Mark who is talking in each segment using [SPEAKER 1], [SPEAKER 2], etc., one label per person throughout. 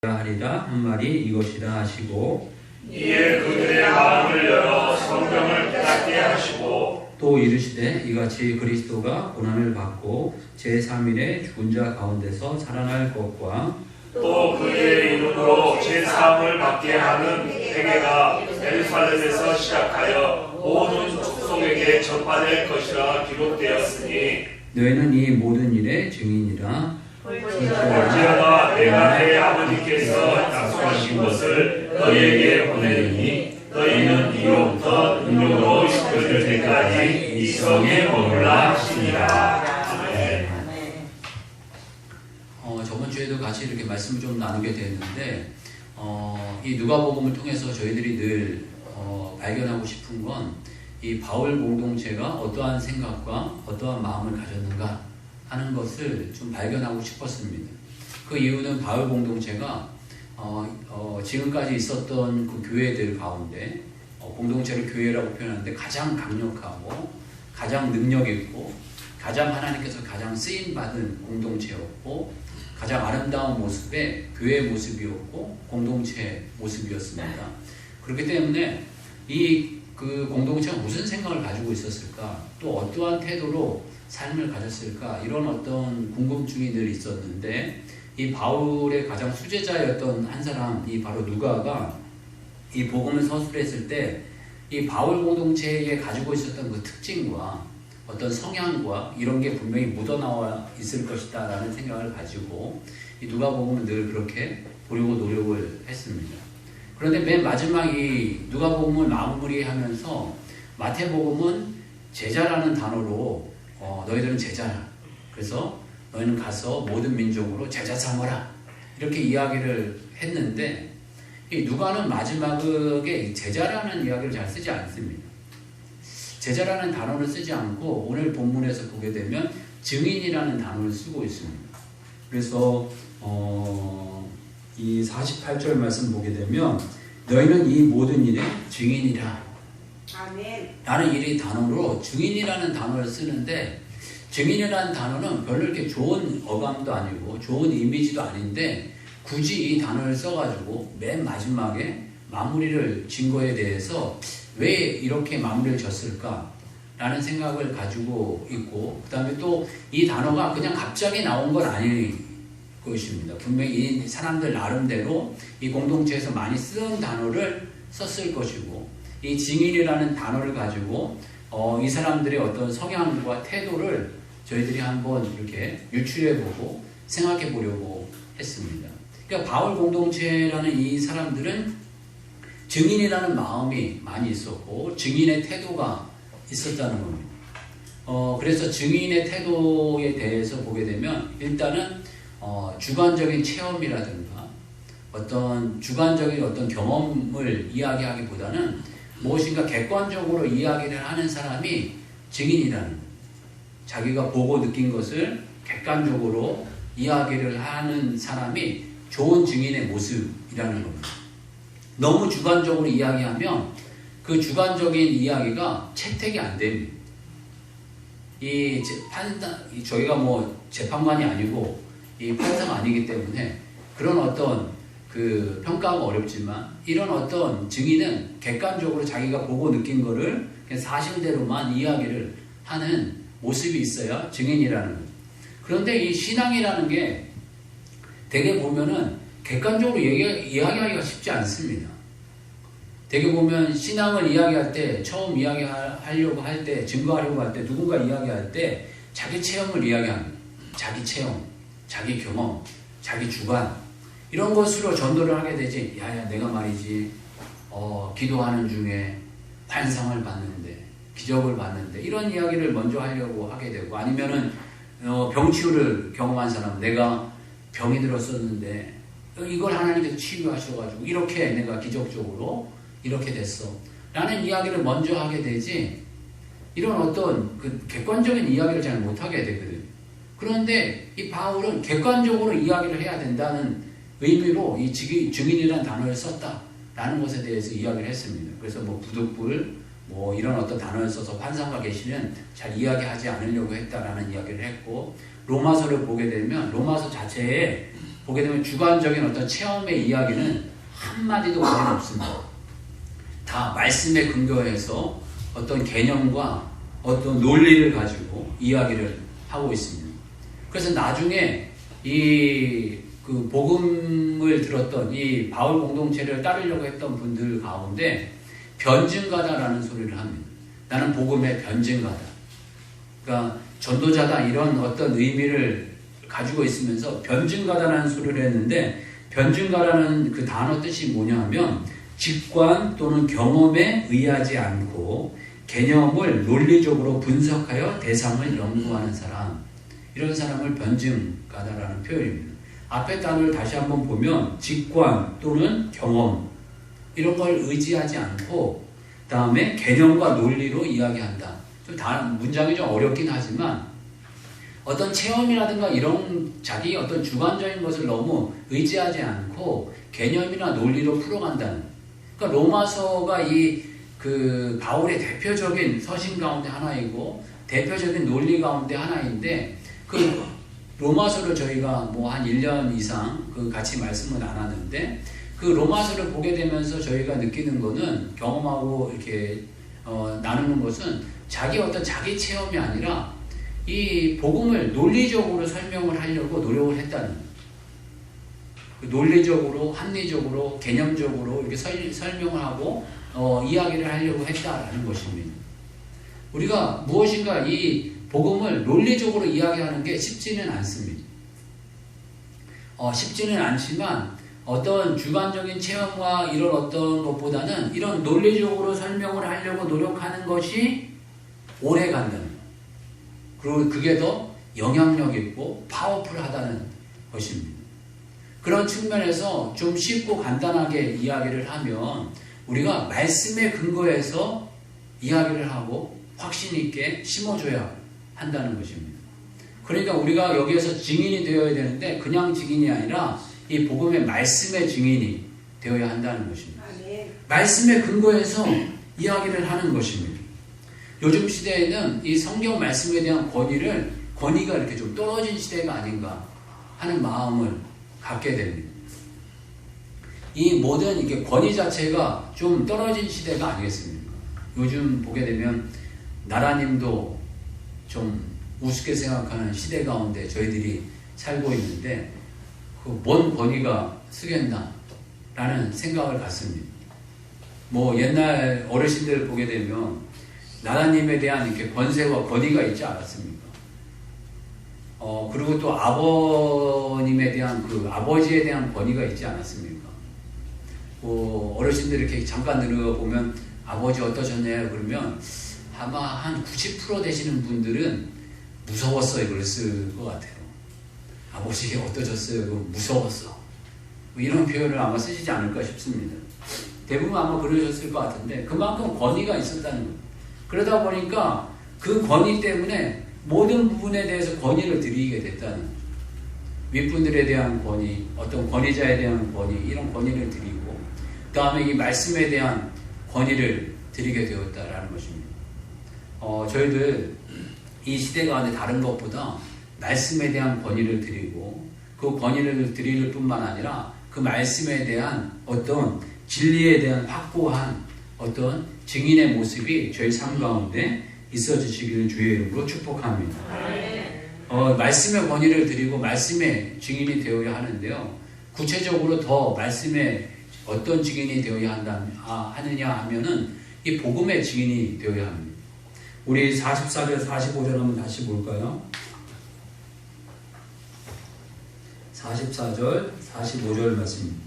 [SPEAKER 1] 하리라 한 말이 이것이라 하시고
[SPEAKER 2] 이에 그들의 마음을 열어 성경을 깨닫게 하시고
[SPEAKER 1] 또 이르시되 이같이 그리스도가 고난을 받고 제3일에 죽은 자 가운데서 살아날 것과
[SPEAKER 2] 또 그의 이름으로 제3을 받게 하는 회개가 예루살렘에서 시작하여 모든 족속에게 전파될 것이라 기록되었으니
[SPEAKER 1] 너희는 이 모든 일의 증인이라.
[SPEAKER 2] 볼지어다 내가 내 아버지께서 약속하신 것을 너희에게 보내리니 너희는 이로부터 능력으로 이끌 때까지 이 성에 머물라 하시니라. 아멘.
[SPEAKER 1] 저번 주에도 같이 이렇게 말씀을 좀 나누게 됐는데 이 누가복음을 통해서 저희들이 늘 발견하고 싶은 건 이 바울 공동체가 어떠한 생각과 어떠한 마음을 가졌는가 하는 것을 좀 발견하고 싶었습니다. 그 이유는 바울 공동체가 지금까지 있었던 그 교회들 가운데 공동체를 교회라고 표현하는데 가장 강력하고 가장 능력 있고 가장 하나님께서 가장 쓰임받은 공동체였고 가장 아름다운 모습의 교회 모습이었고 공동체 모습이었습니다. 그렇기 때문에 그 공동체가 무슨 생각을 가지고 있었을까, 또 어떠한 태도로 삶을 가졌을까, 이런 어떤 궁금증이 늘 있었는데 이 바울의 가장 수제자였던 한 사람이 바로 누가가 이 복음을 서술했을 때 이 바울 공동체에 가지고 있었던 그 특징과 어떤 성향과 이런 게 분명히 묻어나와 있을 것이다 라는 생각을 가지고 이 누가복음은 늘 그렇게 보려고 노력을 했습니다. 그런데 맨 마지막 이 누가복음을 마무리하면서 마태복음은 제자라는 단어로 너희들은 제자라, 그래서 너희는 가서 모든 민족으로 제자 삼아라, 이렇게 이야기를 했는데 이 누가는 마지막에 제자라는 이야기를 잘 쓰지 않습니다. 제자라는 단어를 쓰지 않고 오늘 본문에서 보게 되면 증인이라는 단어를 쓰고 있습니다. 그래서 이 48절 말씀 보게 되면 너희는 이 모든 일의 증인이라.
[SPEAKER 3] 아멘.
[SPEAKER 1] 라는 이 단어로 증인이라는 단어를 쓰는데, 증인이라는 단어는 별로 이렇게 좋은 어감도 아니고 좋은 이미지도 아닌데 굳이 이 단어를 써가지고 맨 마지막에 마무리를 진 거에 대해서 왜 이렇게 마무리를 졌을까 라는 생각을 가지고 있고, 그 다음에 또 이 단어가 그냥 갑자기 나온 건 아닐 것입니다. 분명히 이 사람들 나름대로 이 공동체에서 많이 쓰는 단어를 썼을 것이고, 이 증인이라는 단어를 가지고 이 사람들의 어떤 성향과 태도를 저희들이 한번 이렇게 유추해보고 생각해 보려고 했습니다. 그러니까 바울 공동체라는 이 사람들은 증인이라는 마음이 많이 있었고 증인의 태도가 있었다는 겁니다. 그래서 증인의 태도에 대해서 보게 되면 일단은 주관적인 체험이라든가 어떤 주관적인 어떤 경험을 이야기하기보다는 무엇인가 객관적으로 이야기를 하는 사람이 증인이라는 거예요. 자기가 보고 느낀 것을 객관적으로 이야기를 하는 사람이 좋은 증인의 모습이라는 겁니다. 너무 주관적으로 이야기하면 그 주관적인 이야기가 채택이 안 됩니다. 저희가 뭐 재판관이 아니고 이 판사가 아니기 때문에 그런 어떤 그 평가가 어렵지만 이런 어떤 증인은 객관적으로 자기가 보고 느낀 거를 그냥 사실대로만 이야기를 하는 모습이 있어야 증인이라는 거예요. 그런데 이 신앙이라는 게 되게 보면은 객관적으로 이야기하기가 쉽지 않습니다. 되게 보면 신앙을 이야기할 때, 처음 이야기하려고 할 때, 증거하려고 할 때, 누군가 이야기할 때 자기 체험을 이야기합니다. 자기 체험, 자기 경험, 자기 주관, 이런 것으로 전도를 하게 되지. 야야, 내가 말이지 기도하는 중에 환상을 봤는데, 기적을 봤는데, 이런 이야기를 먼저 하려고 하게 되고, 아니면은 병치유를 경험한 사람, 내가 병이 들었었는데 이걸 하나님께서 치유하셔가지고 이렇게 내가 기적적으로 이렇게 됐어 라는 이야기를 먼저 하게 되지, 이런 어떤 그 객관적인 이야기를 잘 못하게 되거든요. 그런데 이 바울은 객관적으로 이야기를 해야 된다는 의미로 이 증인이라는 단어를 썼다라는 것에 대해서 이야기를 했습니다. 그래서 뭐 부득불, 뭐 이런 어떤 단어를 써서 환상과 계시는 잘 이야기하지 않으려고 했다라는 이야기를 했고, 로마서를 보게 되면 로마서 자체에 보게 되면 주관적인 어떤 체험의 이야기는 한마디도 거의 없습니다. 다 말씀에 근거해서 어떤 개념과 어떤 논리를 가지고 이야기를 하고 있습니다. 그래서 나중에 그 복음을 들었던 이 바울 공동체를 따르려고 했던 분들 가운데 변증가다라는 소리를 합니다. 나는 복음의 변증가다. 그러니까 전도자다 이런 어떤 의미를 가지고 있으면서 변증가다라는 소리를 했는데, 변증가라는 그 단어 뜻이 뭐냐 하면 직관 또는 경험에 의하지 않고 개념을 논리적으로 분석하여 대상을 연구하는 사람, 이런 사람을 변증가다라는 표현입니다. 앞에 단어를 다시 한번 보면 직관 또는 경험 이런 걸 의지하지 않고 다음에 개념과 논리로 이야기한다. 좀 문장이 좀 어렵긴 하지만 어떤 체험이라든가 이런 자기 어떤 주관적인 것을 너무 의지하지 않고 개념이나 논리로 풀어간다는. 그러니까 로마서가 그 바울의 대표적인 서신 가운데 하나이고 대표적인 논리 가운데 하나인데, 그 로마서를 저희가 뭐 한 1년 이상 같이 말씀을 나눴는데, 그 로마서를 보게 되면서 저희가 느끼는 거는, 경험하고 이렇게 나누는 것은 자기 체험이 아니라 이 복음을 논리적으로 설명을 하려고 노력을 했다는 거예요. 논리적으로, 합리적으로, 개념적으로 이렇게 설명을 하고 이야기를 하려고 했다라는 것입니다. 우리가 무엇인가 이 복음을 논리적으로 이야기하는 게 쉽지는 않습니다. 쉽지는 않지만 어떤 주관적인 체험과 이런 어떤 것보다는 이런 논리적으로 설명을 하려고 노력하는 것이 오래 간다는 거예요. 그리고 그게 더 영향력 있고 파워풀하다는 것입니다. 그런 측면에서 좀 쉽고 간단하게 이야기를 하면 우리가 말씀에 근거해서 이야기를 하고 확신 있게 심어줘야 한다는 것입니다. 그러니까 우리가 여기에서 증인이 되어야 되는데 그냥 증인이 아니라 이 복음의 말씀의 증인이 되어야 한다는 것입니다. 말씀에 근거해서 이야기를 하는 것입니다. 요즘 시대에는 이 성경 말씀에 대한 권위가 이렇게 좀 떨어진 시대가 아닌가 하는 마음을 갖게 됩니다. 이 모든 이게 권위 자체가 좀 떨어진 시대가 아니겠습니까? 요즘 보게 되면 나라님도 좀 우습게 생각하는 시대 가운데 저희들이 살고 있는데, 뭔 권위가 쓰겠나 라는 생각을 갖습니다. 뭐 옛날 어르신들 보게 되면 나라님에 대한 이렇게 권세와 권위가 있지 않았습니까? 그리고 또 아버님에 대한 아버지에 대한 권위가 있지 않았습니까? 어르신들 이렇게 잠깐 들어보면 아버지 어떠셨나요? 그러면 아마 한 90% 되시는 분들은 무서웠어요. 그랬을 것 같아요. 아버지 어떠셨어요? 무서웠어. 이런 표현을 아마 쓰시지 않을까 싶습니다. 대부분 아마 그러셨을 것 같은데 그만큼 권위가 있었다는 거예요. 그러다 보니까 그 권위 때문에 모든 부분에 대해서 권위를 드리게 됐다는 거죠. 윗분들에 대한 권위, 어떤 권위자에 대한 권위, 이런 권위를 드리고 그 다음에 이 말씀에 대한 권위를 드리게 되었다라는 것입니다. 저희들 이 시대 가운데 다른 것보다 말씀에 대한 권위를 드리고 그 권위를 드릴 뿐만 아니라 그 말씀에 대한 어떤 진리에 대한 확고한 어떤 증인의 모습이 저희 삶 가운데 있어 주시기를 주의 이름으로 축복합니다. 말씀의 권위를 드리고 말씀의 증인이 되어야 하는데요. 구체적으로 더 말씀의 어떤 증인이 되어야 하느냐 하면은 이 복음의 증인이 되어야 합니다. 우리 44절, 45절 한번 다시 볼까요? 44절, 45절 말씀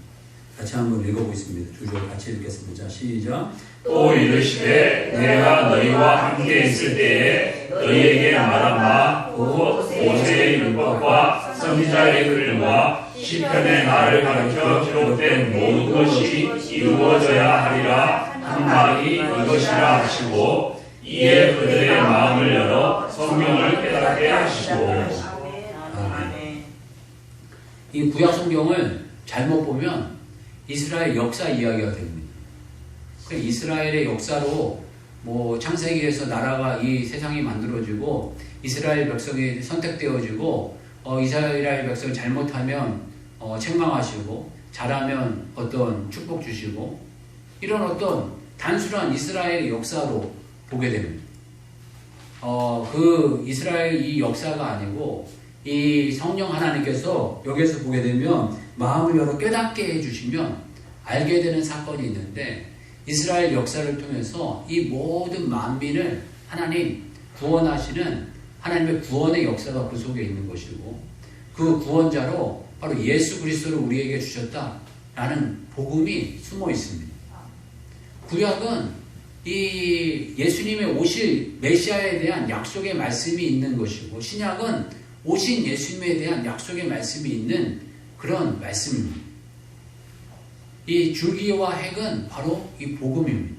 [SPEAKER 1] 같이 한번 읽어보겠습니다. 두 절 같이 읽겠습니다. 시작.
[SPEAKER 2] 또 이르시되 내가 너희와 함께 있을 때에 너희에게 말한 바 곧 모세의 율법과 선지자의 글과 시편의 나를 가르쳐 기록된 모든 것이 이루어져야 하리라 한 말이 이것이라 하시고 이에 그들의 마음을 열어 성경을 깨닫게 하시고.
[SPEAKER 1] 이 구약 성경을 잘못 보면 이스라엘 역사 이야기가 됩니다. 이스라엘의 역사로 뭐 창세기에서 나라가 이 세상이 만들어지고 이스라엘 백성이 선택되어지고 이스라엘 백성이 잘못하면 책망하시고 잘하면 어떤 축복 주시고 이런 어떤 단순한 이스라엘의 역사로 보게 됩니다. 그 이스라엘 이 역사가 아니고 이 성령 하나님께서 여기서 보게 되면 마음을 열어 깨닫게 해주시면 알게 되는 사건이 있는데 이스라엘 역사를 통해서 이 모든 만민을 하나님 구원하시는 하나님의 구원의 역사가 그 속에 있는 것이고 그 구원자로 바로 예수 그리스도를 우리에게 주셨다라는 복음이 숨어 있습니다. 구약은 이 예수님의 오실 메시아에 대한 약속의 말씀이 있는 것이고 신약은 오신 예수님에 대한 약속의 말씀이 있는 그런 말씀입니다. 이 줄기와 핵은 바로 이 복음입니다.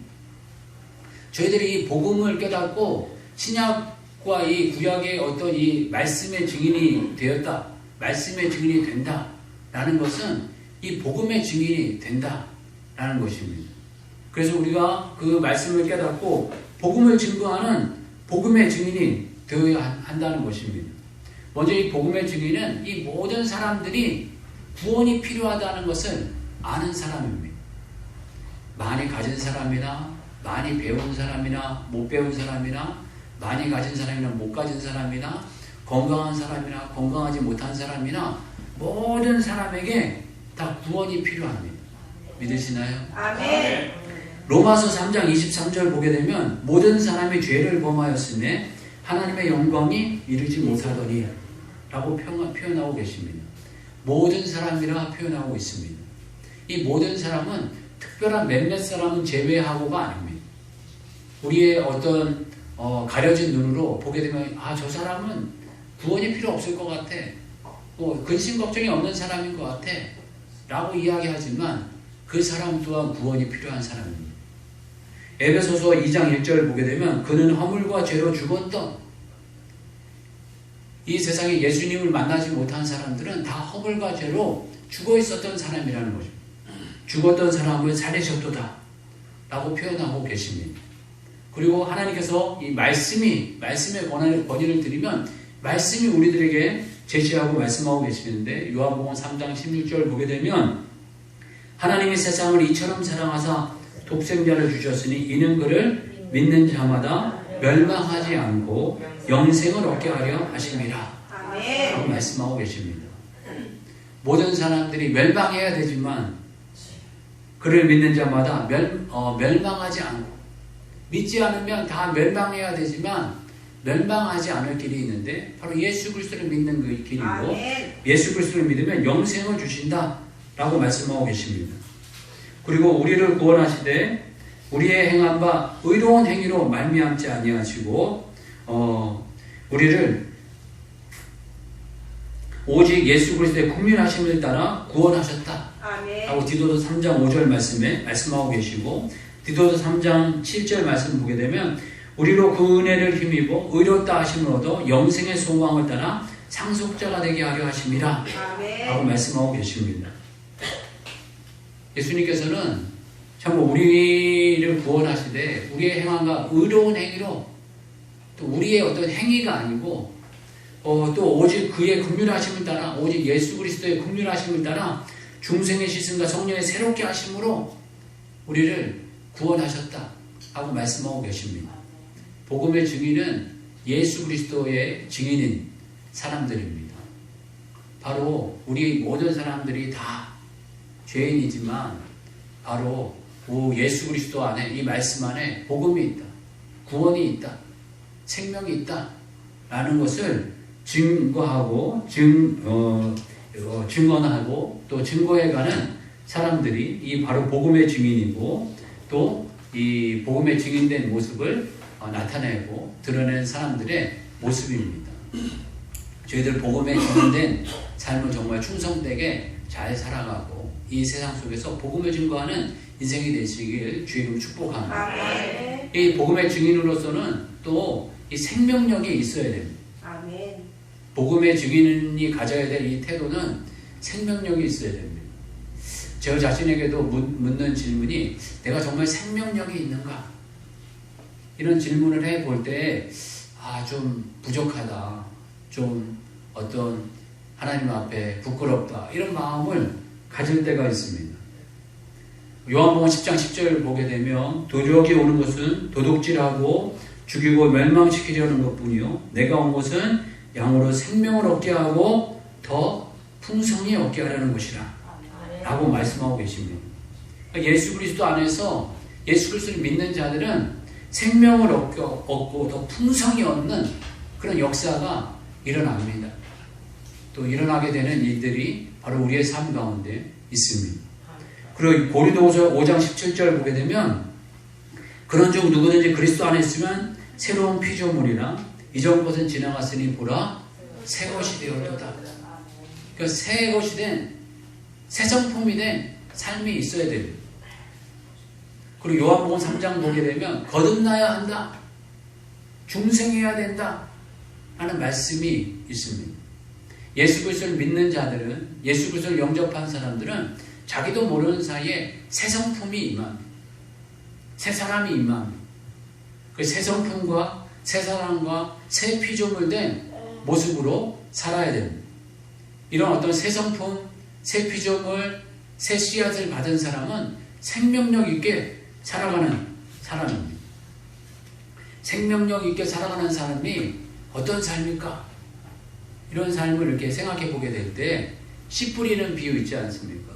[SPEAKER 1] 저희들이 이 복음을 깨닫고 신약과 이 구약의 어떤 이 말씀의 증인이 되었다, 말씀의 증인이 된다라는 것은 이 복음의 증인이 된다라는 것입니다. 그래서 우리가 그 말씀을 깨닫고 복음을 증거하는 복음의 증인이 되어야 한다는 것입니다. 먼저 이 복음의 증인은 이 모든 사람들이 구원이 필요하다는 것을 아는 사람입니다. 많이 가진 사람이나 많이 배운 사람이나 못 배운 사람이나 많이 가진 사람이나 못 가진 사람이나 건강한 사람이나 건강하지 못한 사람이나 모든 사람에게 다 구원이 필요합니다. 믿으시나요?
[SPEAKER 3] 아멘.
[SPEAKER 1] 로마서 3장 23절 보게 되면 모든 사람이 죄를 범하였으며 하나님의 영광이 이르지 못하더니 라고 표현하고 계십니다. 모든 사람이라 표현하고 있습니다. 이 모든 사람은 특별한 몇몇 사람은 제외하고가 아닙니다. 우리의 어떤 가려진 눈으로 보게 되면 저 사람은 구원이 필요 없을 것 같아. 근심 걱정이 없는 사람인 것 같아. 라고 이야기하지만 그 사람 또한 구원이 필요한 사람입니다. 에베소서 2장 1절 보게 되면 그는 허물과 죄로 죽었던 이 세상에 예수님을 만나지 못한 사람들은 다 허물과 죄로 죽어 있었던 사람이라는 거죠. 죽었던 사람을 살리셨도다 라고 표현하고 계십니다. 그리고 하나님께서 이 말씀의 권위를 드리면 말씀이 우리들에게 제시하고 말씀하고 계시는데 요한복음 3장 16절 보게 되면 하나님이 세상을 이처럼 사랑하사 독생자를 주셨으니 이는 그를 믿는 자마다 멸망하지 않고 영생을 얻게 하려 하심이라 라고 말씀하고 계십니다. 모든 사람들이 멸망해야 되지만 그를 믿는 자마다 멸망하지 않고 믿지 않으면 다 멸망해야 되지만 멸망하지 않을 길이 있는데 바로 예수 그리스도를 믿는 그 길이고 예수 그리스도를 믿으면 영생을 주신다 라고 말씀하고 계십니다. 그리고 우리를 구원하시되 우리의 행한 바 의로운 행위로 말미암지 아니하시고 우리를 오직 예수 그리스도의 국민하심을 따라 구원하셨다 라고 디도서 3장 5절 말씀에 말씀하고 계시고 디도서 3장 7절 말씀 보게 되면 우리로 그 은혜를 힘입어 의롭다 하심을 얻어 영생의 소망을 따라 상속자가 되게 하려 하심이라 라고 말씀하고 계십니다. 예수님께서는 참 우리를 구원하시되 우리의 행함과 의로운 행위로 또 우리의 어떤 행위가 아니고 또 오직 그의 긍휼하심을 따라 오직 예수 그리스도의 긍휼하심을 따라 중생의 시승과 성령의 새롭게 하심으로 우리를 구원하셨다 하고 말씀하고 계십니다. 복음의 증인은 예수 그리스도의 증인인 사람들입니다. 바로 우리 모든 사람들이 다 죄인이지만 바로 예수 그리스도 안에 이 말씀 안에 복음이 있다. 구원이 있다. 생명이 있다. 라는 것을 증거하고 증언하고 또 증거해가는 사람들이 이 바로 복음의 증인이고 또 이 복음의 증인된 모습을 나타내고 드러낸 사람들의 모습입니다. 저희들 복음에 증인된 삶을 정말 충성되게 잘 살아가고 이 세상 속에서 복음을 증거하는 인생이 되시길 주님을 축복합니다.
[SPEAKER 3] 아멘.
[SPEAKER 1] 이 복음의 증인으로서는 또 이 생명력이 있어야 됩니다.
[SPEAKER 3] 아멘.
[SPEAKER 1] 복음의 증인이 가져야 될 이 태도는 생명력이 있어야 됩니다. 저 자신에게도 묻는 질문이 내가 정말 생명력이 있는가? 이런 질문을 해볼 때, 좀 부족하다. 좀 어떤 하나님 앞에 부끄럽다. 이런 마음을 가질 때가 있습니다. 요한복음 10장 10절 보게 되면 도적이 오는 것은 도둑질하고 죽이고 멸망시키려는 것뿐이요. 내가 온 것은 양으로 생명을 얻게 하고 더 풍성히 얻게 하려는 것이라. 라고 말씀하고 계십니다. 예수 그리스도 안에서 예수 그리스도를 믿는 자들은 생명을 얻고 더 풍성히 얻는 그런 역사가 일어납니다. 또 일어나게 되는 일들이 바로 우리의 삶 가운데 있습니다. 그리고 고린도후서 5장 17절 보게 되면 그런즉 누구든지 그리스도 안에 있으면 새로운 피조물이라 이전 것은 지나갔으니 보라 새 것이 되었도다. 그러니까 새 것이 된 새 성품이 된 삶이 있어야 됩니다. 그리고 요한복음 3장 보게 되면 거듭나야 한다. 중생해야 된다. 하는 말씀이 있습니다. 예수 그리스도를 믿는 자들은, 예수 그리스도를 영접한 사람들은 자기도 모르는 사이에 새 성품이 임합니다. 새 사람이 임합니다. 그 새 성품과 새 사람과 새 피조물 된 모습으로 살아야 됩니다. 이런 어떤 새 성품, 새 피조물, 새 씨앗을 받은 사람은 생명력 있게 살아가는 사람입니다. 생명력 있게 살아가는 사람이 어떤 삶일까? 이런 삶을 이렇게 생각해 보게 될 때 씨 뿌리는 비유 있지 않습니까?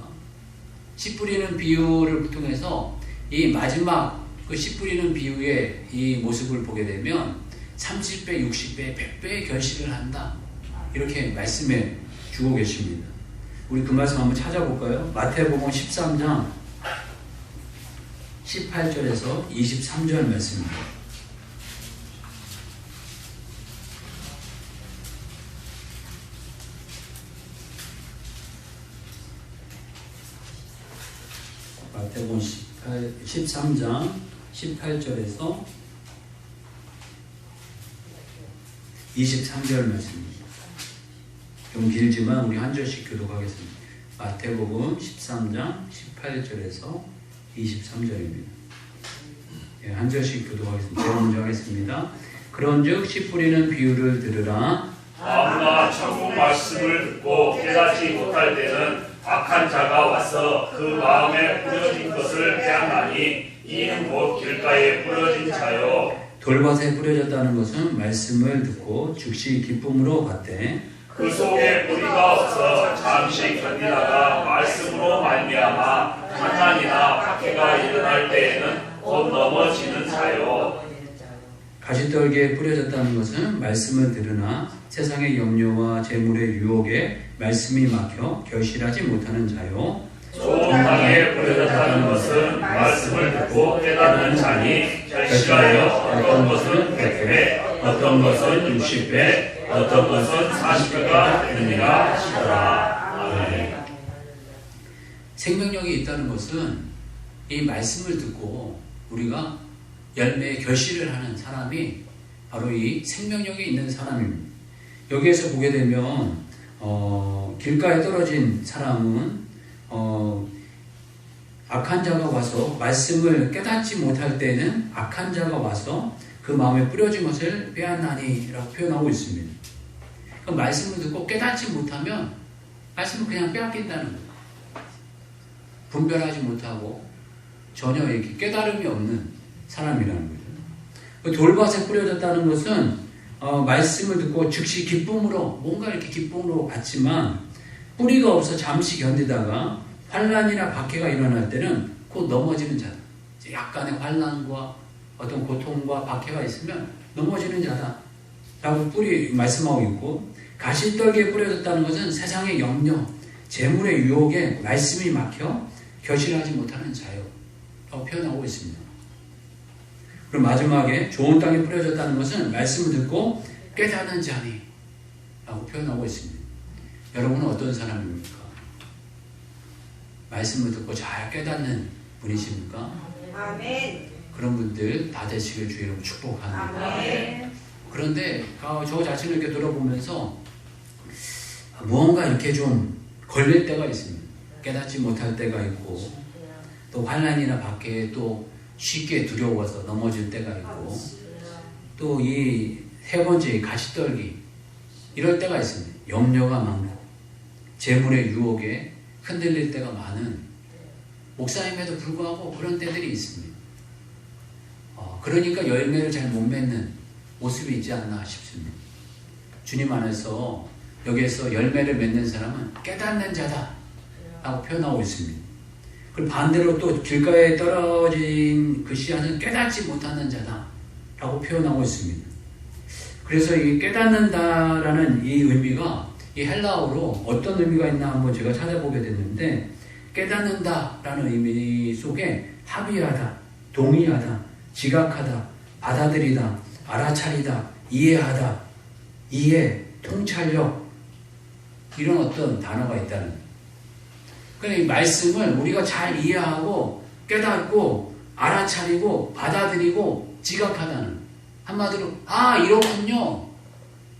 [SPEAKER 1] 씨 뿌리는 비유를 통해서 이 마지막 그 씨 뿌리는 비유의 이 모습을 보게 되면 30배, 60배, 100배의 결실을 한다. 이렇게 말씀해 주고 계십니다. 우리 그 말씀 한번 찾아볼까요? 마태복음 13장 18절에서 23절 말씀입니다. 마태복음 13장 18절에서 23절 말씀입니다. 좀 길지만 우리 한 절씩 교독하겠습니다. 마태복음 13장 18절에서 23절입니다. 한 절씩 교독하겠습니다. 제가 먼저 하겠습니다. 그런즉 씨 뿌리는 비유를 들으라.
[SPEAKER 2] 아무나 천국 말씀을 듣고 깨닫지 못할 때는 악한 자가 와서 그 마음에 뿌려진 것을 빼앗나니 이는 곧 길가에 뿌려진 자요.
[SPEAKER 1] 돌밭에 뿌려졌다는 것은 말씀을 듣고 즉시 기쁨으로 받되
[SPEAKER 2] 그 속에 뿌리가 없어 잠시 견디다가 말씀으로 말미암아 환난이나 박해가 일어날 때에는 곧 넘어지는 자요.
[SPEAKER 1] 가시떨기에 뿌려졌다는 것은 말씀을 들으나 세상의 염려와 재물의 유혹에 말씀이 막혀 결실하지 못하는 자요.
[SPEAKER 2] 좋은 땅에 뿌려졌다는 것은 말씀을 듣고 깨닫는 자니 결실하여 어떤 것은 100배, 어떤 것은 60배, 어떤 것은 40배가 되느니라 하시더라.
[SPEAKER 1] 생명력이 있다는 것은 이 말씀을 듣고 우리가 열매의 결실을 하는 사람이 바로 이 생명력이 있는 사람입니다. 여기에서 보게 되면 길가에 떨어진 사람은 악한 자가 와서 말씀을 깨닫지 못할 때는 악한 자가 와서 그 마음에 뿌려진 것을 빼앗나니 라고 표현하고 있습니다. 그 말씀을 듣고 깨닫지 못하면 말씀을 그냥 빼앗긴다는 거예요. 분별하지 못하고 전혀 이렇게 깨달음이 없는 사람이라는 거죠. 돌밭에 뿌려졌다는 것은 말씀을 듣고 즉시 기쁨으로 뭔가 이렇게 기쁨으로 받지만 뿌리가 없어 잠시 견디다가 환난이나 박해가 일어날 때는 곧 넘어지는 자다. 약간의 환난과 어떤 고통과 박해가 있으면 넘어지는 자다 라고 말씀하고 있고, 가시떨기에 뿌려졌다는 것은 세상의 염려, 재물의 유혹에 말씀이 막혀 결실하지 못하는 자요 라고 표현하고 있습니다. 그리고 마지막에 좋은 땅에 뿌려졌다는 것은 말씀을 듣고 깨닫는 자니 라고 표현하고 있습니다. 여러분은 어떤 사람입니까? 말씀을 듣고 잘 깨닫는 분이십니까?
[SPEAKER 3] 아멘.
[SPEAKER 1] 그런 분들 다 되시길 주의로 축복합니다.
[SPEAKER 3] 아멘.
[SPEAKER 1] 그런데 저 자신을 이렇게 돌아보면서 무언가 이렇게 좀 걸릴 때가 있습니다. 깨닫지 못할 때가 있고 또 환난이나 박해에 또 쉽게 두려워서 넘어질 때가 있고, 또 이 세 번째 가시떨기, 이럴 때가 있습니다. 염려가 많고 재물의 유혹에 흔들릴 때가 많은 목사임에도 불구하고 그런 때들이 있습니다. 그러니까 열매를 잘 못 맺는 모습이 있지 않나 싶습니다. 주님 안에서 여기에서 열매를 맺는 사람은 깨닫는 자다 라고 표현하고 있습니다. 그리고 반대로 또 길가에 떨어진 그 씨앗은 깨닫지 못하는 자다 라고 표현하고 있습니다. 그래서 이 깨닫는다라는 이 의미가 이 헬라어로 어떤 의미가 있나 한번 제가 찾아보게 됐는데, 깨닫는다라는 의미 속에 합의하다, 동의하다, 지각하다, 받아들이다, 알아차리다, 이해하다, 이해, 통찰력, 이런 어떤 단어가 있다는 거예요. 그러니까 이 말씀을 우리가 잘 이해하고 깨닫고 알아차리고 받아들이고 지각하다는 거예요. 한마디로 이렇군요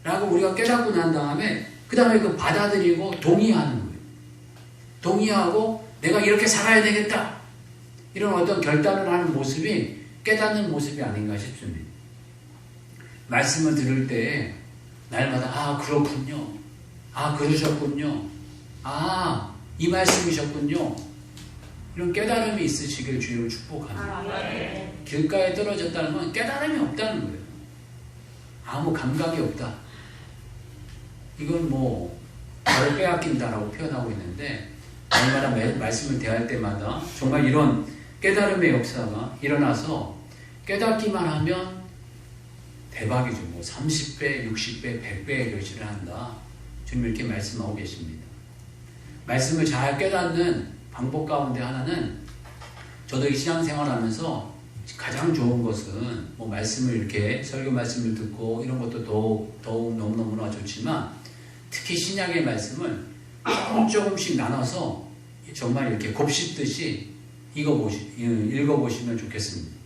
[SPEAKER 1] 라고 우리가 깨닫고 난 다음에 그 다음에 그 받아들이고 동의하는 거예요. 동의하고 내가 이렇게 살아야 되겠다, 이런 어떤 결단을 하는 모습이 깨닫는 모습이 아닌가 싶습니다. 말씀을 들을 때 날마다 그렇군요, 그러셨군요, 이 말씀이셨군요, 이런 깨달음이 있으시길 주님을 축복합니다. 길가에 떨어졌다는 건 깨달음이 없다는 거예요. 아무 감각이 없다. 이건 나를 빼앗긴다라고 표현하고 있는데, 날마다 말씀을 대할 때마다 정말 이런 깨달음의 역사가 일어나서 깨닫기만 하면 대박이죠. 30배, 60배, 100배의 결실을 한다. 주님 이렇게 말씀하고 계십니다. 말씀을 잘 깨닫는 방법 가운데 하나는, 저도 이 신앙생활 하면서 가장 좋은 것은 말씀을 이렇게 설교 말씀을 듣고 이런 것도 더욱 너무너무나 좋지만, 특히 신약의 말씀을 조금씩 나눠서 정말 이렇게 곱씹듯이 읽어보시면 좋겠습니다.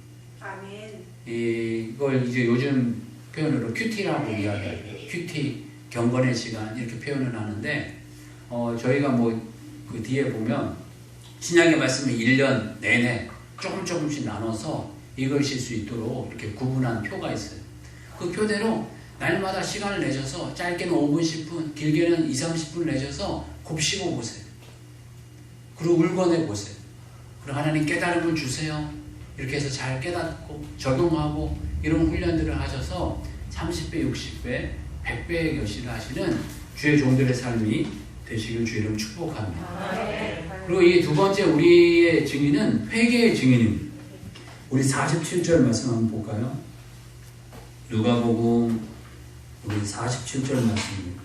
[SPEAKER 3] 아멘.
[SPEAKER 1] 이걸 이제 요즘 표현으로 큐티라고 이야기해요. 큐티, 경건의 시간, 이렇게 표현을 하는데, 저희가 그 뒤에 보면 신약의 말씀을 1년 내내 조금씩 나눠서 읽으실 수 있도록 이렇게 구분한 표가 있어요. 그 표대로 날마다 시간을 내셔서 짧게는 5분, 10분, 길게는 2, 30분 내셔서 곱씹어 보세요. 그리고 울거내 보세요. 그리고 하나님 깨달음을 주세요. 이렇게 해서 잘 깨닫고 적용하고 이런 훈련들을 하셔서 30배, 60배, 100배의 결실을 하시는 주의 종들의 삶이 되시길 주의 이름 축복합니다. 그리고 이 두 번째 우리의 증인은 회개의 증인입니다. 우리 47절 말씀 한번 볼까요? 누가복음 우리 47절 말씀입니다.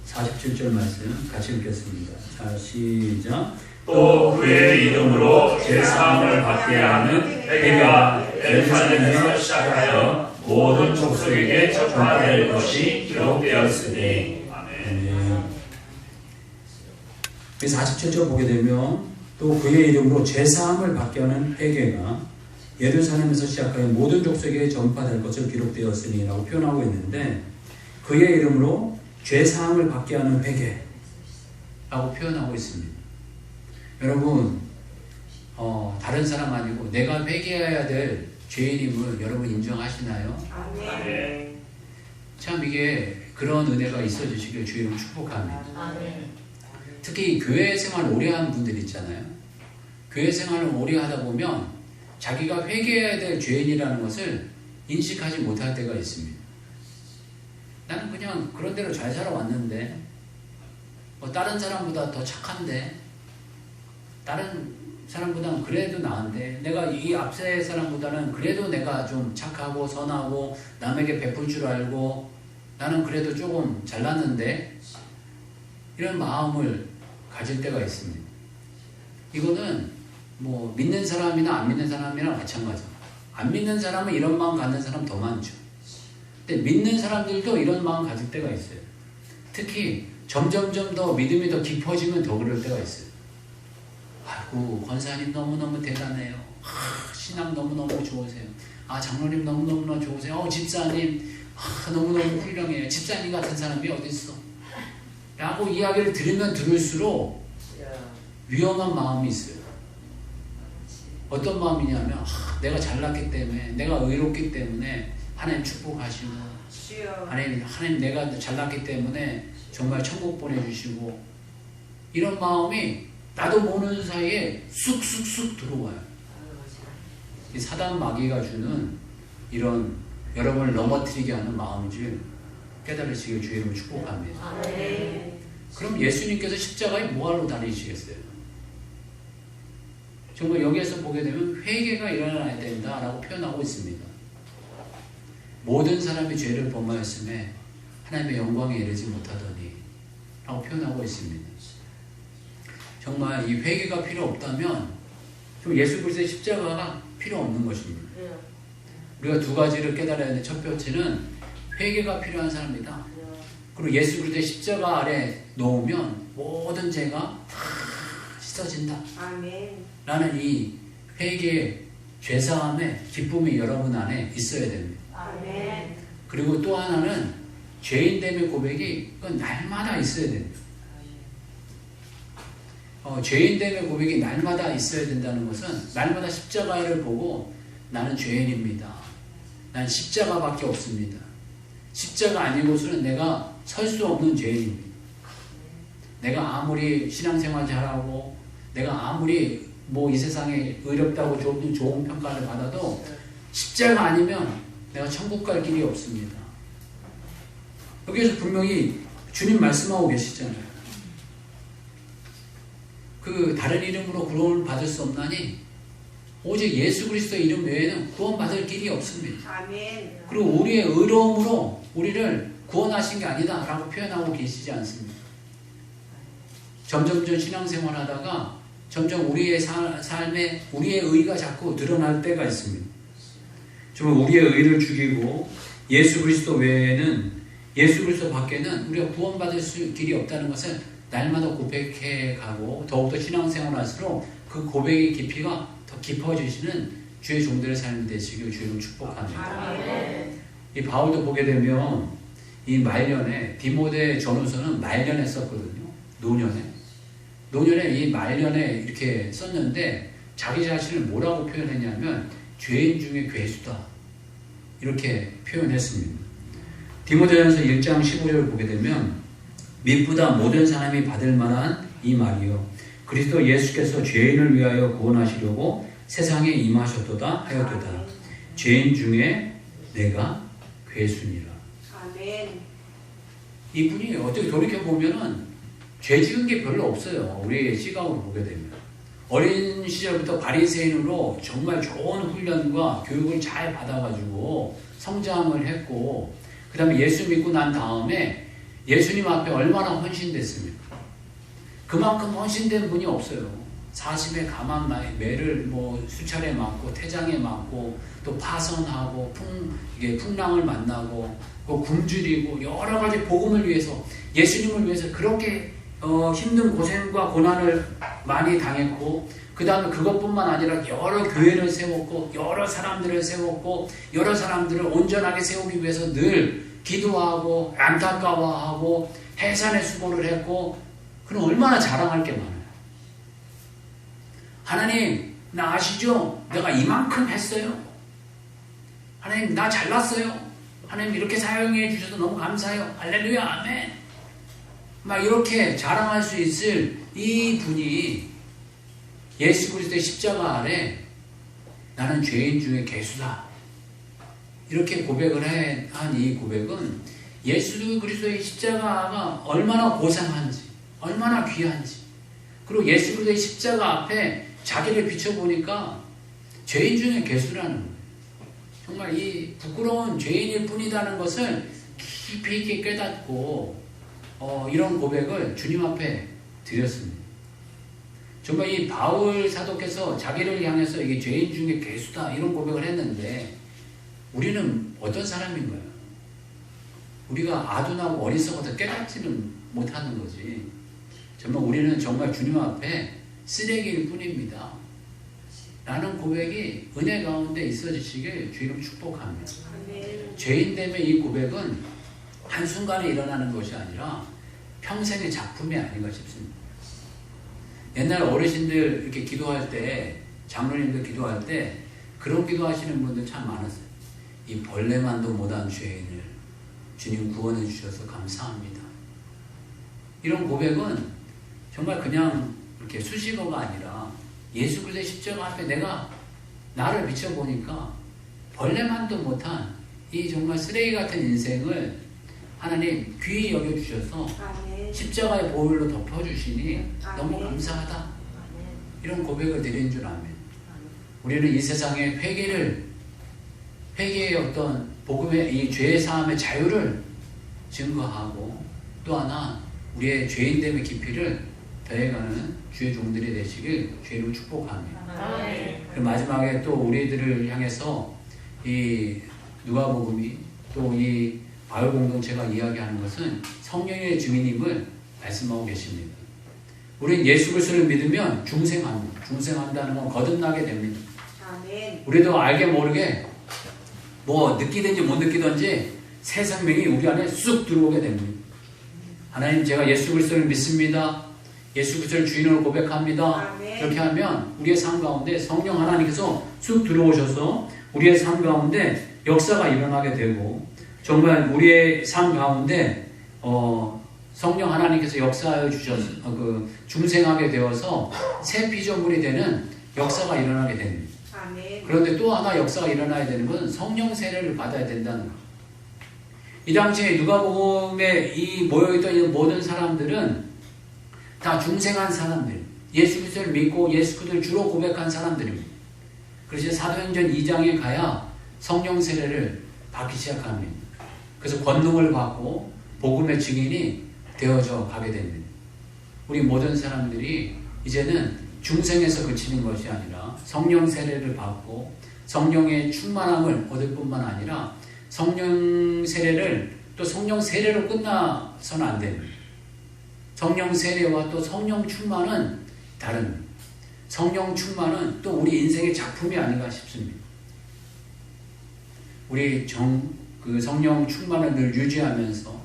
[SPEAKER 1] 47절 말씀 같이 읽겠습니다. 자, 시작.
[SPEAKER 2] 또 그의 이름으로 제사함을 받게 하는 회개가 예루살렘에서 시작하여 모든 족속에게 전파될 것이 기록되었으니. 아멘.
[SPEAKER 1] 47절 보게 되면, 또 그의 이름으로 제사함을 받게 하는 회개가 예루살렘에서 시작하여 모든 족속에게 전파될 것을 기록되었으니 라고 표현하고 있는데, 그의 이름으로 죄사함을 받게 하는 회개라고 표현하고 있습니다. 여러분, 다른 사람 아니고 내가 회개해야 될 죄인임을 여러분 인정하시나요?
[SPEAKER 3] 아멘.
[SPEAKER 1] 참 이게 그런 은혜가 있어주시길 주의 이름 축복합니다.
[SPEAKER 3] 아멘.
[SPEAKER 1] 특히 교회 생활 오래 한 분들 있잖아요. 교회 생활을 오래 하다 보면 자기가 회개해야 될 죄인이라는 것을 인식하지 못할 때가 있습니다. 나는 그냥 그런 대로 잘 살아왔는데, 다른 사람보다 더 착한데, 다른 사람보다는 그래도 나은데, 내가 이 앞세 사람보다는 그래도 내가 좀 착하고 선하고 남에게 베풀 줄 알고 나는 그래도 조금 잘났는데, 이런 마음을 가질 때가 있습니다. 이거는 믿는 사람이나 안 믿는 사람이랑 마찬가지입니다. 안 믿는 사람은 이런 마음 갖는 사람 더 많죠. 근데 믿는 사람들도 이런 마음 가질 때가 있어요. 특히 점점점 더 믿음이 더 깊어지면 더 그럴 때가 있어요. 아이고, 권사님 너무너무 대단해요. 신앙 너무너무 좋으세요. 장로님 너무너무나 좋으세요. 집사님 너무너무 훌륭해요. 집사님 같은 사람이 어디 있어? 라고 이야기를 들으면 들을수록 위험한 마음이 있어요. 어떤 마음이냐면 내가 잘났기 때문에 내가 의롭기 때문에 하나님 축복하시고
[SPEAKER 3] 주여.
[SPEAKER 1] 하나님 내가 잘났기 때문에 정말 천국 보내주시고 이런 마음이 나도 모르는 사이에 쑥쑥쑥 들어와요. 이 사단 마귀가 주는 이런 여러분을 넘어뜨리게 하는 마음을 깨달으시길 주의 이름으로 축복합니다.
[SPEAKER 3] 아멘.
[SPEAKER 1] 그럼 예수님께서 십자가에 뭐하러 다니시겠어요? 정말 여기에서 보게 되면 회개가 일어나야 된다라고 표현하고 있습니다. 모든 사람이 죄를 범하였음에 하나님의 영광에 이르지 못하더니 라고 표현하고 있습니다. 정말 이 회개가 필요 없다면 예수 그리스도의 십자가가 필요 없는 것입니다. 우리가 두 가지를 깨달아야 하는데 첫 번째는 회개가 필요한 사람이다. 그리고 예수 그리스도의 십자가 아래 놓으면 모든 죄가 다 씻어진다.
[SPEAKER 3] 아멘.
[SPEAKER 1] 라는 이 회개의 죄사함의 기쁨이 여러분 안에 있어야 됩니다.
[SPEAKER 3] 아멘.
[SPEAKER 1] 그리고 또 하나는 죄인됨의 고백이 그건 날마다 있어야 됩니다. 죄인됨의 고백이 날마다 있어야 된다는 것은 날마다 십자가를 보고 나는 죄인입니다. 난 십자가밖에 없습니다. 십자가 아니고서는 내가 설 수 없는 죄인입니다. 내가 아무리 신앙생활 잘하고 내가 아무리 이 세상에 의롭다고 좋은 평가를 받아도 십자가 아니면 내가 천국 갈 길이 없습니다. 여기에서 분명히 주님 말씀하고 계시잖아요. 그 다른 이름으로 구원을 받을 수 없나니 오직 예수 그리스도의 이름 외에는 구원받을 길이 없습니다.
[SPEAKER 3] 아멘.
[SPEAKER 1] 그리고 우리의 의로움으로 우리를 구원하신 게 아니다 라고 표현하고 계시지 않습니다. 점점 신앙생활 하다가 점점 우리의 삶에 우리의 의가 자꾸 드러날 때가 있습니다. 정말 우리의 의를 죽이고 예수 그리스도 외에는 예수 그리스도 밖에는 우리가 구원받을 길이 없다는 것을 날마다 고백해 가고 더욱더 신앙생활 할수록 그 고백의 깊이가 더 깊어지시는 주의 종들의 삶이 되시길 주의로 축복합니다.
[SPEAKER 3] 아멘.
[SPEAKER 1] 이 바울도 보게 되면 이 말년에 디모데 전후서는 말년에 썼거든요. 노년에 이 말년에 이렇게 썼는데 자기 자신을 뭐라고 표현했냐면 죄인 중에 괴수다 이렇게 표현했습니다. 디모데전서 1장 15절을 보게 되면 미쁘다 모든 사람이 받을 만한 이 말이요 그리스도 예수께서 죄인을 위하여 구원하시려고 세상에 임하셨도다 하였도다. 죄인 중에 내가 괴수니라.
[SPEAKER 3] 아멘.
[SPEAKER 1] 이분이 어떻게 돌이켜보면은 죄 지은 게 별로 없어요. 우리의 시각으로 보게 되면. 어린 시절부터 바리새인으로 정말 좋은 훈련과 교육을 잘 받아가지고 성장을 했고 그 다음에 예수 믿고 난 다음에 예수님 앞에 얼마나 헌신됐습니까? 그만큼 헌신된 분이 없어요. 40에 가만 매를 수차례 맞고 태장에 맞고 또 파선하고 풍랑을 만나고 굶주리고 여러 가지 복음을 위해서 예수님을 위해서 그렇게 힘든 고생과 고난을 많이 당했고 그 다음에 그것뿐만 아니라 여러 교회를 세웠고 여러 사람들을 세웠고 여러 사람들을 온전하게 세우기 위해서 늘 기도하고 안타까워하고 해산의 수고를 했고 그럼 얼마나 자랑할 게 많아요. 하나님 나 아시죠? 내가 이만큼 했어요. 하나님 나 잘났어요. 하나님 이렇게 사용해 주셔서 너무 감사해요. 할렐루야 아멘. 막 이렇게 자랑할 수 있을 이 분이 예수 그리스도의 십자가 아래 나는 죄인 중에 괴수다 이렇게 고백을 한 이 고백은 예수 그리스도의 십자가가 얼마나 고상한지 얼마나 귀한지 그리고 예수 그리스도의 십자가 앞에 자기를 비춰보니까 죄인 중에 괴수라는 거예요. 정말 이 부끄러운 죄인일 뿐이라는 것을 깊이 있게 깨닫고 이런 고백을 주님 앞에 드렸습니다. 정말 이 바울 사도께서 자기를 향해서 이게 죄인 중에 괴수다 이런 고백을 했는데 우리는 어떤 사람인가요? 우리가 아둔하고 어리석어서 깨닫지는 못하는 거지. 정말 우리는 정말 주님 앞에 쓰레기일 뿐입니다. 라는 고백이 은혜 가운데 있어지시길 주님 축복합니다.
[SPEAKER 3] 아멘.
[SPEAKER 1] 죄인됨의 이 고백은 한순간에 일어나는 것이 아니라 평생의 작품이 아닌가 싶습니다. 옛날 어르신들 이렇게 기도할 때 장로님들 기도할 때 그런 기도하시는 분들 참 많았어요. 이 벌레만도 못한 죄인을 주님 구원해 주셔서 감사합니다. 이런 고백은 정말 그냥 이렇게 수식어가 아니라 예수 그리스도의 십자가 앞에 내가 나를 비춰보니까 벌레만도 못한 이 정말 쓰레기 같은 인생을 하나님 귀히 여겨주셔서
[SPEAKER 3] 아멘.
[SPEAKER 1] 십자가의 보혈로 덮어주시니 너무
[SPEAKER 3] 아멘.
[SPEAKER 1] 감사하다.
[SPEAKER 3] 아멘.
[SPEAKER 1] 이런 고백을 드리는 줄 아멘. 우리는 이 세상의 회개의 어떤 복음의 이 죄의 사함의 자유를 증거하고 또 하나 우리의 죄인됨의 깊이를 더해가는 주의 종들이 되시길 주의로 축복합니다.
[SPEAKER 3] 아멘.
[SPEAKER 1] 그 마지막에 또 우리들을 향해서 이 누가복음이 또 이 바울 공동체가 이야기하는 것은 성령의 증인임을 말씀하고 계십니다. 우리는 예수 그리스도를 믿으면 중생합니다. 중생한다는 건 거듭나게 됩니다.
[SPEAKER 3] 아멘.
[SPEAKER 1] 우리도 알게 모르게 뭐 느끼든지 못 느끼든지 새 생명이 우리 안에 쑥 들어오게 됩니다. 하나님 제가 예수 그리스도를 믿습니다. 예수 그리스도를 주인으로 고백합니다.
[SPEAKER 3] 아멘.
[SPEAKER 1] 그렇게 하면 우리의 삶 가운데 성령 하나님께서 쑥 들어오셔서 우리의 삶 가운데 역사가 일어나게 되고 정말 우리의 삶 가운데 성령 하나님께서 역사하여 주셔서 중생하게 되어서 새 피조물이 되는 역사가 일어나게 됩니다.
[SPEAKER 3] 아멘.
[SPEAKER 1] 그런데 또 하나 역사가 일어나야 되는 건 성령 세례를 받아야 된다는 것. 이 당시에 누가복음에 이 모여있던 이 모든 사람들은 다 중생한 사람들, 예수 그리스도를 믿고 예수 그리스도를 주로 고백한 사람들입니다. 그래서 사도행전 2장에 가야 성령 세례를 받기 시작합니다. 그래서 권능을 받고 복음의 증인이 되어져 가게 됩니다. 우리 모든 사람들이 이제는 중생에서 그치는 것이 아니라 성령 세례를 받고 성령의 충만함을 얻을 뿐만 아니라 성령 세례를 또 성령 세례로 끝나서는 안 됩니다. 성령 세례와 또 성령 충만은 다릅니다. 성령 충만은 또 우리 인생의 작품이 아닌가 싶습니다. 우리 그 성령 충만을 늘 유지하면서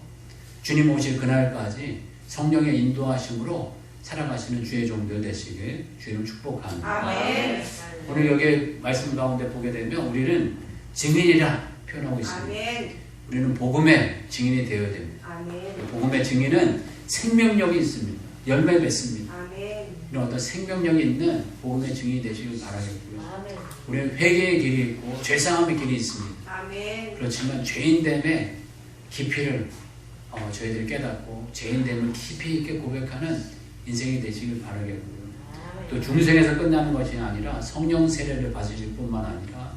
[SPEAKER 1] 주님 오실 그날까지 성령의 인도하심으로 살아가시는 주의 종들 되시길 주님 축복합니다.
[SPEAKER 3] 아멘.
[SPEAKER 1] 오늘 여기 말씀 가운데 보게 되면 우리는 증인이라 표현하고 있습니다.
[SPEAKER 3] 아멘.
[SPEAKER 1] 우리는 복음의 증인이 되어야 됩니다.
[SPEAKER 3] 아멘.
[SPEAKER 1] 복음의 증인은 생명력이 있습니다. 열매 맺습니다.
[SPEAKER 3] 아멘.
[SPEAKER 1] 이런 어떤 생명력이 있는 복음의 증인이 되시길 바라겠고요.
[SPEAKER 3] 아멘.
[SPEAKER 1] 우리는 회개의 길이 있고 죄사함의 길이 있습니다.
[SPEAKER 3] 아멘.
[SPEAKER 1] 그렇지만 죄인됨의 깊이를 저희들이 깨닫고 죄인됨을 깊이 있게 고백하는 인생이 되시길 바라겠고요. 또 중생에서 끝나는 것이 아니라 성령 세례를 받으실 뿐만 아니라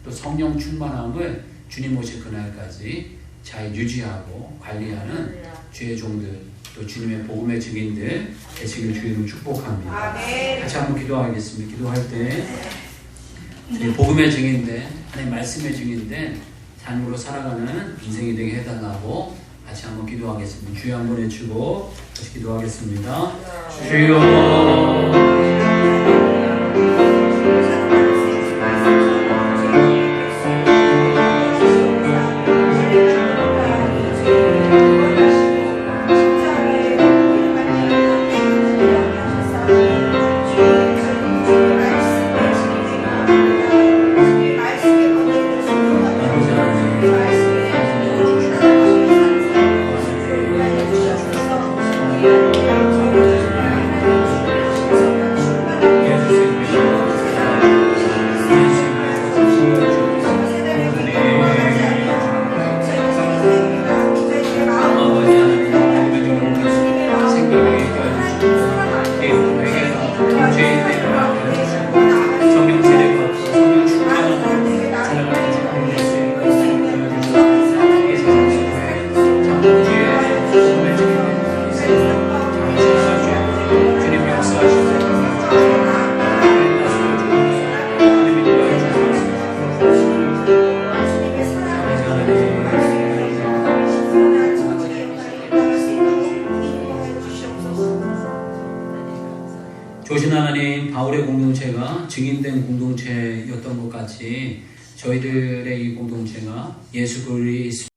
[SPEAKER 1] 또 성령 충만함을 주님 오실 그날까지 잘 유지하고 관리하는 주의 종들 또 주님의 복음의 증인들 되시길 주님을 축복합니다.
[SPEAKER 3] 아멘.
[SPEAKER 1] 같이 한번 기도하겠습니다. 기도할 때 이 복음의 증인된 하나님 말씀의 증인된 삶으로 살아가는 인생이 되게 해달라고 같이 한번 기도하겠습니다. 주여 한번 외치고 다시 기도하겠습니다. 주여 조신 하나님, 바울의 공동체가 증인된 공동체였던 것 같이 저희들의 이 공동체가 예수 그리스도